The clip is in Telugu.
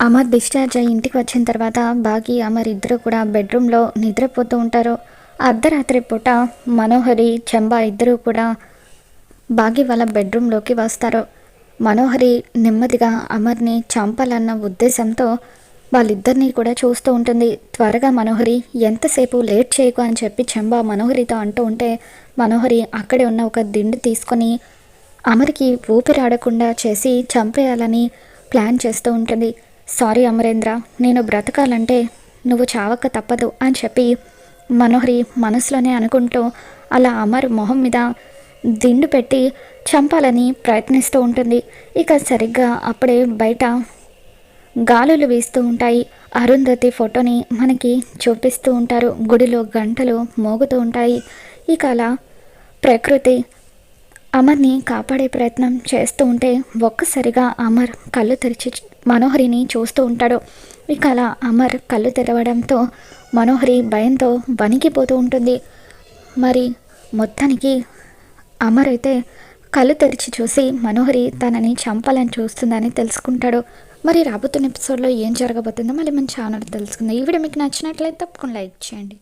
అమర్ డిశ్చార్జ్ అయ్యి ఇంటికి వచ్చిన తర్వాత బాగి, అమర్ ఇద్దరు కూడా బెడ్రూమ్లో నిద్రపోతూ ఉంటారు. అర్ధరాత్రి పూట మనోహరి, చంబా ఇద్దరూ కూడా బాగి వాళ్ళ బెడ్రూమ్లోకి వస్తారు. మనోహరి నెమ్మదిగా అమర్ని చంపాలన్న ఉద్దేశంతో వాళ్ళిద్దరినీ కూడా చూస్తూ ఉంటుంది. త్వరగా మనోహరి, ఎంతసేపు లేట్ చేయకు అని చెప్పి చంబా మనోహరితో అంటూ ఉంటే మనోహరి అక్కడే ఉన్న ఒక దిండు తీసుకొని అమర్కి ఊపిరాడకుండా చేసి చంపేయాలని ప్లాన్ చేస్తూ ఉంటుంది. సారీ అమరేంద్ర, నేను బ్రతకాలంటే నువ్వు చావక తప్పదు అని చెప్పి మనోహరి మనసులోనే అనుకుంటూ అలా అమర్ మొహం మీద దిండు పెట్టి చంపాలని ప్రయత్నిస్తూ ఉంటుంది. ఇక సరిగ్గా అప్పుడే బయట గాలులు వీస్తూ ఉంటాయి. అరుంధతి ఫోటోని మనకి చూపిస్తూ ఉంటారు. గుడిలో గంటలు మోగుతూ ఉంటాయి. ఇక అలా ప్రకృతి అమర్ని కాపాడే ప్రయత్నం చేస్తూ ఉంటే ఒక్కసారిగా అమర్ కళ్ళు తెరిచి మనోహరిని చూస్తూ ఉంటాడు. ఇక అలా అమర్ కళ్ళు తెరవడంతో మనోహరి భయంతో వణికిపోతూ ఉంటుంది. మరి మొత్తానికి అమర్ అయితే కళ్ళు తెరిచి చూసి మనోహరి తనని చంపాలని చూస్తుందని తెలుసుకుంటాడు. మరి రాబోతున్న ఎపిసోడ్లో ఏం జరగబోతుందో మళ్ళీ మన ఛానల్ తెలుసుకుందాం. ఈ వీడియో మీకు నచ్చినట్లయితే తప్పకుండా లైక్ చేయండి.